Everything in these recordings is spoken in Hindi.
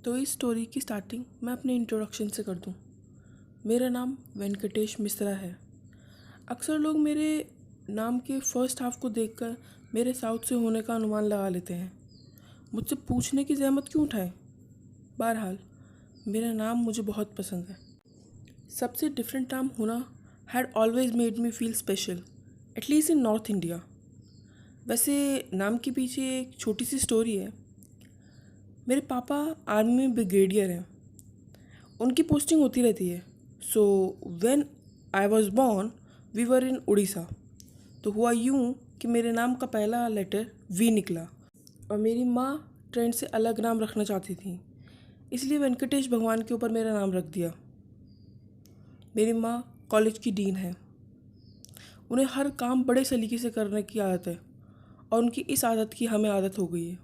तो इस स्टोरी की स्टार्टिंग मैं अपने इंट्रोडक्शन से कर दूं। मेरा नाम वेंकटेश मिश्रा है। अक्सर लोग मेरे नाम के फर्स्ट हाफ को देखकर मेरे साउथ से होने का अनुमान लगा लेते हैं। मुझसे पूछने की जहमत क्यों उठाएं? बहरहाल, मेरा नाम मुझे बहुत पसंद है। सबसे डिफरेंट नाम होना had always made me feel special, at least in north India. वैसे नाम के पीछे एक छोटी सी स्टोरी है। मेरे पापा आर्मी में ब्रिगेडियर हैं। उनकी पोस्टिंग होती रहती है। So when I was born we were in Orissa. तो हुआ यूँ कि मेरे नाम का पहला लेटर वी निकला और मेरी माँ ट्रेंड से अलग नाम रखना चाहती थी, इसलिए वेंकटेश भगवान के ऊपर मेरा नाम रख दिया। मेरी माँ कॉलेज की डीन है। उन्हें हर काम बड़े सलीके से करने की आदत है और उनकी इस आदत की हमें आदत हो गई है।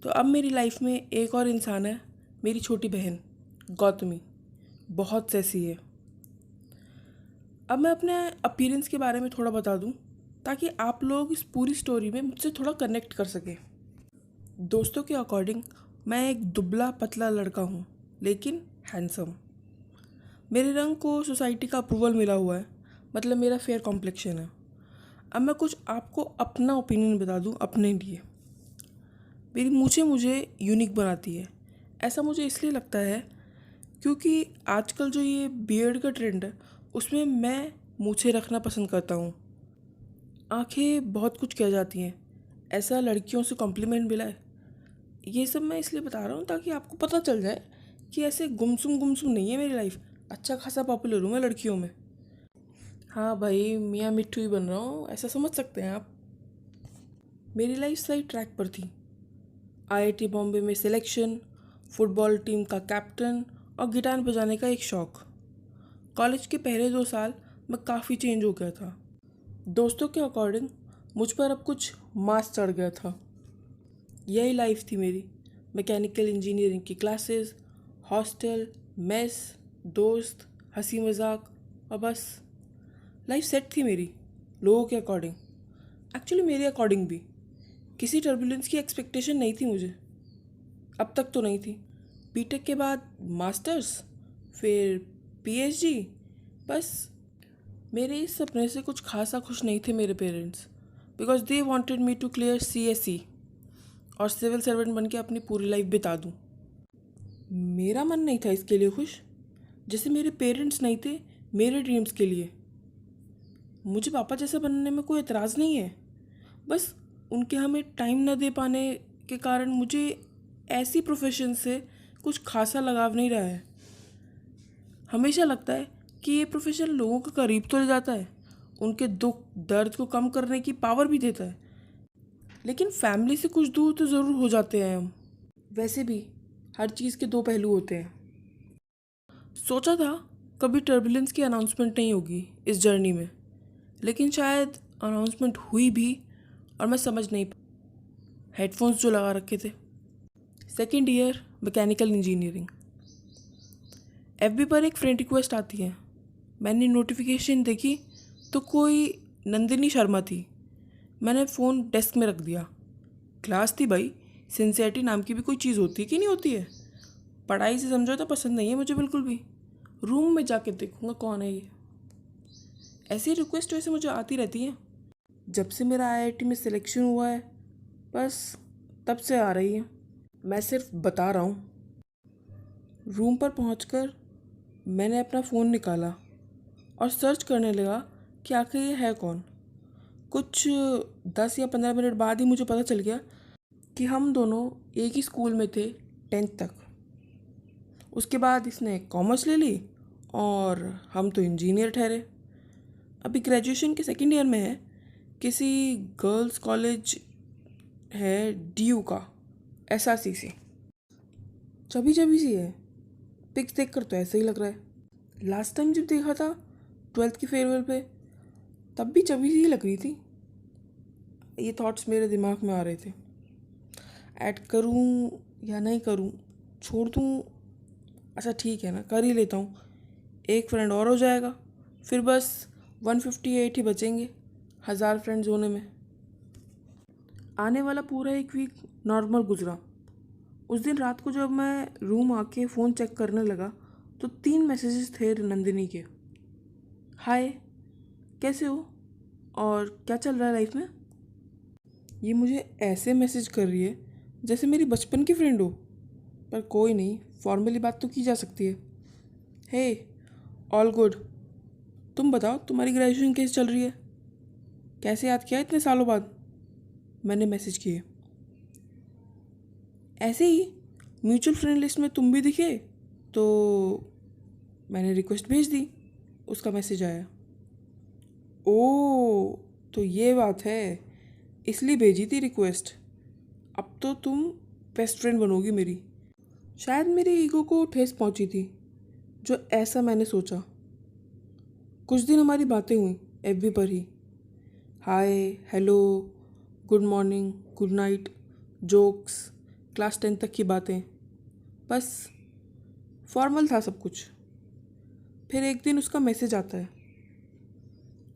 तो अब मेरी लाइफ में एक और इंसान है, मेरी छोटी बहन गौतमी। बहुत सैसी है। अब मैं अपने अपीयरेंस के बारे में थोड़ा बता दूं ताकि आप लोग इस पूरी स्टोरी में मुझसे थोड़ा कनेक्ट कर सकें। दोस्तों के अकॉर्डिंग मैं एक दुबला पतला लड़का हूँ, लेकिन हैंडसम। मेरे रंग को सोसाइटी का अप्रूवल मिला हुआ है, मतलब मेरा फेयर कॉम्प्लेक्शन है। अब मैं कुछ आपको अपना ओपिनियन बता दूँ अपने लिए। मेरी मूछें मुझे यूनिक बनाती है। ऐसा मुझे इसलिए लगता है क्योंकि आजकल जो ये बियर्ड का ट्रेंड है उसमें मैं मूछें रखना पसंद करता हूँ। आंखें बहुत कुछ कह जाती हैं, ऐसा लड़कियों से कॉम्प्लीमेंट मिला है। ये सब मैं इसलिए बता रहा हूँ ताकि आपको पता चल जाए कि ऐसे गुमसुम नहीं है मेरी लाइफ। अच्छा खासा पॉपुलर हूँ मैं लड़कियों में। हाँ भाई, मियाँ मिट्टू ही बन रहा हूँ, ऐसा समझ सकते हैं आप। मेरी लाइफ सही ट्रैक पर थी। आईआईटी बॉम्बे में सिलेक्शन, फुटबॉल टीम का कैप्टन और गिटार बजाने का एक शौक़। कॉलेज के पहले 2 साल मैं काफ़ी चेंज हो गया था। दोस्तों के अकॉर्डिंग मुझ पर अब कुछ मास चढ़ गया था। यही लाइफ थी मेरी। मैकेनिकल इंजीनियरिंग की क्लासेस, हॉस्टल, मेस, दोस्त, हंसी मजाक और बस लाइफ सेट थी मेरी लोगों के अकॉर्डिंग। एक्चुअली मेरे अकॉर्डिंग भी किसी टर्बुलेंस की एक्सपेक्टेशन नहीं थी मुझे। अब तक तो नहीं थी। बीटेक के बाद मास्टर्स, फिर पीएचडी। बस मेरे इस सपने से कुछ खासा खुश नहीं थे मेरे parents, because they wanted me to clear CSE और सिविल सर्वेंट बन के अपनी पूरी लाइफ बिता दूँ। मेरा मन नहीं था इसके लिए खुश, जैसे मेरे पेरेंट्स नहीं थे मेरे ड्रीम्स के लिए। मुझे पापा जैसा बनने में कोई एतराज़ नहीं है, बस उनके हमें टाइम न दे पाने के कारण मुझे ऐसी प्रोफेशन से कुछ खासा लगाव नहीं रहा है। हमेशा लगता है कि ये प्रोफेशन लोगों के करीब तो ले जाता है, उनके दुख दर्द को कम करने की पावर भी देता है, लेकिन फैमिली से कुछ दूर तो ज़रूर हो जाते हैं हम। वैसे भी हर चीज़ के 2 पहलू होते हैं। सोचा था कभी टर्बुलेंस की अनाउंसमेंट नहीं होगी इस जर्नी में, लेकिन शायद अनाउंसमेंट हुई भी और मैं समझ नहीं। हेडफोन्स जो लगा रखे थे। Second year mechanical engineering. FB पर एक फ्रेंड रिक्वेस्ट आती है। मैंने नोटिफिकेशन देखी तो कोई नंदिनी शर्मा थी। मैंने फ़ोन डेस्क में रख दिया। क्लास थी भाई, सिंसियरिटी नाम की भी कोई चीज़ होती है कि नहीं होती है। पढ़ाई से समझौता पसंद नहीं है मुझे बिल्कुल भी। रूम में जाके देखूँगा कौन है ये। ऐसी रिक्वेस्ट वैसे मुझे आती रहती है। जब से मेरा आईआईटी में सिलेक्शन हुआ है बस तब से आ रही है। मैं सिर्फ बता रहा हूँ। रूम पर पहुंचकर मैंने अपना फ़ोन निकाला और सर्च करने लगा कि आखिर ये है कौन। कुछ 10 या 15 मिनट बाद ही मुझे पता चल गया कि हम दोनों एक ही स्कूल में थे 10th तक। उसके बाद इसने कॉमर्स ले ली और हम तो इंजीनियर ठहरे। अभी ग्रेजुएशन के सेकेंड ईयर में है। किसी गर्ल्स कॉलेज है डीयू का, एसआरसी से। चबी चबी सी है। पिक्स देख कर तो ऐसे ही लग रहा है। लास्ट टाइम जब देखा था 12th की फेयरवेल पे, तब भी चबी सी ही लग रही थी। ये थॉट्स मेरे दिमाग में आ रहे थे। ऐड करूं या नहीं करूं, छोड़ दूं। अच्छा ठीक है ना, कर ही लेता हूँ। एक फ्रेंड और हो जाएगा, फिर बस 158 ही बचेंगे 1000 फ्रेंड्स होने में। आने वाला पूरा एक वीक नॉर्मल गुजरा। उस दिन रात को जब मैं रूम आके फ़ोन चेक करने लगा तो 3 मैसेजेस थे नंदिनी के। हाय, कैसे हो और क्या चल रहा है लाइफ में। ये मुझे ऐसे मैसेज कर रही है जैसे मेरी बचपन की फ्रेंड हो। पर कोई नहीं, फॉर्मली बात तो की जा सकती है। हे, ऑल गुड। तुम बताओ, तुम्हारी ग्रेजुएशन कैसे चल रही है? कैसे याद किया इतने सालों बाद? मैंने मैसेज किए। ऐसे ही म्यूचुअल फ्रेंड लिस्ट में तुम भी दिखे तो मैंने रिक्वेस्ट भेज दी। उसका मैसेज आया। ओ, तो ये बात है, इसलिए भेजी थी रिक्वेस्ट। अब तो तुम बेस्ट फ्रेंड बनोगी मेरी। शायद मेरी ईगो को ठेस पहुंची थी जो ऐसा मैंने सोचा। कुछ दिन हमारी बातें हुई एफबी पर ही। Hi, hello, good morning, good night, jokes, class 10 तक की बातें। बस फॉर्मल था सब कुछ। फिर एक दिन उसका मैसेज आता है।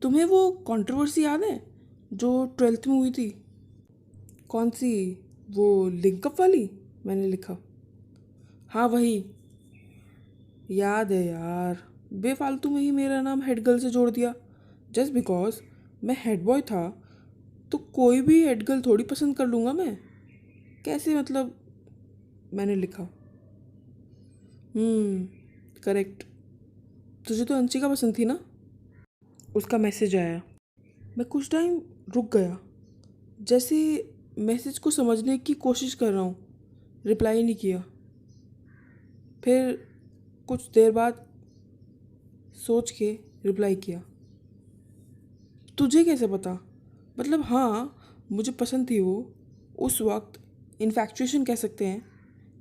तुम्हें वो कंट्रोवर्सी याद है जो 12th में हुई थी? कौन सी? वो लिंकअप वाली? मैंने लिखा। हाँ वही। याद है यार, बेफालतू में ही मेरा नाम हेड गर्ल से जोड़ दिया। जस्ट बिकॉज मैं हेड बॉय था तो कोई भी हेड गर्ल थोड़ी पसंद कर लूँगा मैं। कैसे मतलब? मैंने लिखा। करेक्ट। तुझे तो अंशिका पसंद थी ना? उसका मैसेज आया। मैं कुछ टाइम रुक गया, जैसे मैसेज को समझने की कोशिश कर रहा हूँ। रिप्लाई नहीं किया। फिर कुछ देर बाद सोच के रिप्लाई किया। तुझे कैसे पता? मतलब हाँ, मुझे पसंद थी वो उस वक्त, इन्फैक्चुएशन कह सकते हैं,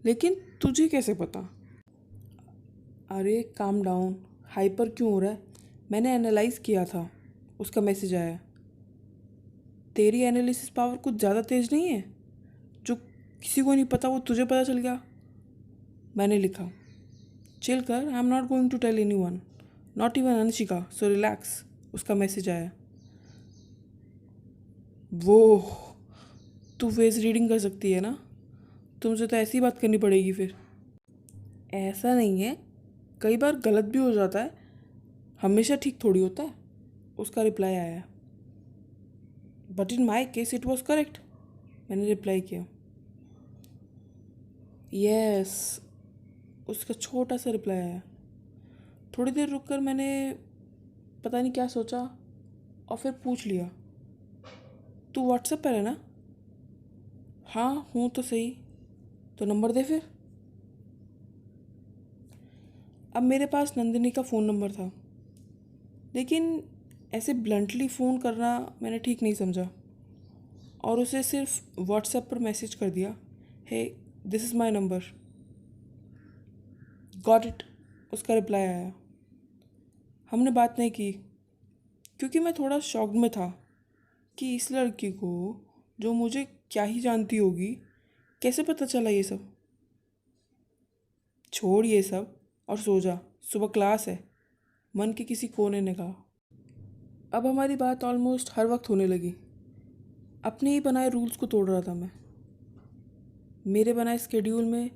लेकिन तुझे कैसे पता? अरे काम डाउन, हाइपर क्यों हो रहा है? मैंने एनालाइज किया था। उसका मैसेज आया। तेरी एनालिसिस पावर कुछ ज़्यादा तेज नहीं है? जो किसी को नहीं पता वो तुझे पता चल गया। मैंने लिखा। चिल कर, I am not going to tell anyone, not even Anshika, so relax. उसका मैसेज आया। वो, तू फेस रीडिंग कर सकती है ना? तुमसे तो ऐसी बात करनी पड़ेगी फिर। ऐसा नहीं है, कई बार गलत भी हो जाता है, हमेशा ठीक थोड़ी होता है। उसका रिप्लाई आया। But in my case it was correct. मैंने रिप्लाई किया। यस। उसका छोटा सा रिप्लाई आया। थोड़ी देर रुककर मैंने पता नहीं क्या सोचा और फिर पूछ लिया, तू व्हाट्सएप पर है ना? हाँ हूँ तो सही। तो नंबर दे फिर। अब मेरे पास नंदिनी का फ़ोन नंबर था, लेकिन ऐसे ब्लंटली फ़ोन करना मैंने ठीक नहीं समझा और उसे सिर्फ व्हाट्सएप पर मैसेज कर दिया। Hey, this is my number. Got it. उसका रिप्लाई आया। हमने बात नहीं की क्योंकि मैं थोड़ा शॉक्ड में था कि इस लड़की को, जो मुझे क्या ही जानती होगी, कैसे पता चला ये सब। छोड़ ये सब और सो जा, सुबह क्लास है, मन के किसी कोने ने कहा। अब हमारी बात ऑलमोस्ट हर वक्त होने लगी। अपने ही बनाए रूल्स को तोड़ रहा था मैं। मेरे बनाए स्केड्यूल में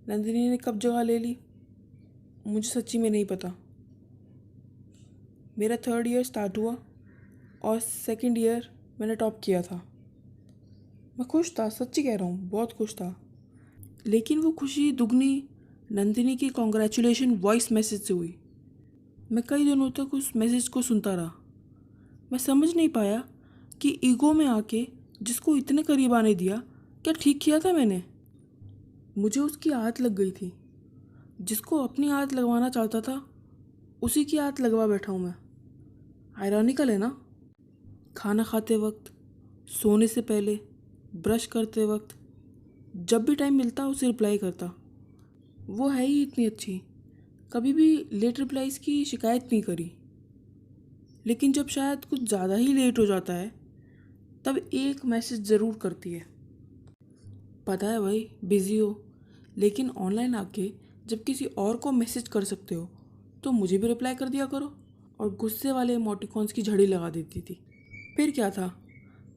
नंदिनी ने कब जगह ले ली, मुझे सच्ची में नहीं पता। मेरा 3rd ईयर स्टार्ट हुआ और 2nd ईयर मैंने टॉप किया था। मैं खुश था, सच्ची कह रहा हूँ, बहुत खुश था। लेकिन वो खुशी दुगनी नंदिनी की कॉन्ग्रेचुलेशन वॉइस मैसेज से हुई। मैं कई दिनों तक उस मैसेज को सुनता रहा। मैं समझ नहीं पाया कि ईगो में आके जिसको इतने करीब आने दिया, क्या ठीक किया था मैंने? मुझे उसकी आदत लग गई थी। जिसको अपनी आदत लगवाना चाहता था, उसी की आदत लगवा बैठा हूँ मैं। आयरॉनिकल है ना? खाना खाते वक्त, सोने से पहले, ब्रश करते वक्त, जब भी टाइम मिलता उसे रिप्लाई करता। वो है ही इतनी अच्छी, कभी भी लेट रिप्लाईज की शिकायत नहीं करी। लेकिन जब शायद कुछ ज़्यादा ही लेट हो जाता है, तब एक मैसेज ज़रूर करती है। पता है भाई बिज़ी हो, लेकिन ऑनलाइन आके जब किसी और को मैसेज कर सकते हो तो मुझे भी रिप्लाई कर दिया करो। और गुस्से वाले इमोटिकॉन्स की झड़ी लगा देती थी। फिर क्या था,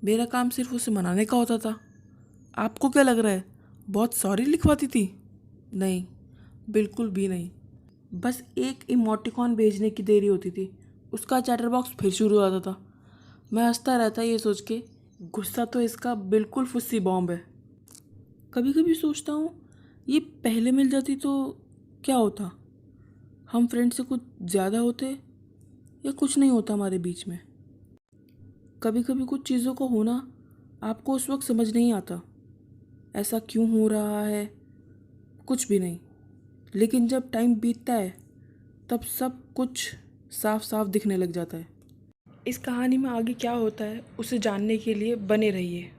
मेरा काम सिर्फ उसे मनाने का होता था। आपको क्या लग रहा है बहुत सॉरी लिखवाती थी? नहीं, बिल्कुल भी नहीं। बस एक इमोटिकॉन भेजने की देरी होती थी, उसका चैटर बॉक्स फिर शुरू हो जाता था। मैं हंसता रहता ये सोच के, गुस्सा तो इसका बिल्कुल फुस्सी बॉम्ब है। कभी कभी सोचता हूँ, ये पहले मिल जाती तो क्या होता? हम फ्रेंड से कुछ ज़्यादा होते या कुछ नहीं होता हमारे बीच में? कभी कभी कुछ चीज़ों का होना आपको उस वक्त समझ नहीं आता, ऐसा क्यों हो रहा है, कुछ भी नहीं। लेकिन जब टाइम बीतता है तब सब कुछ साफ साफ दिखने लग जाता है। इस कहानी में आगे क्या होता है उसे जानने के लिए बने रहिए।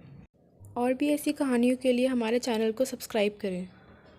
और भी ऐसी कहानियों के लिए हमारे चैनल को सब्सक्राइब करें।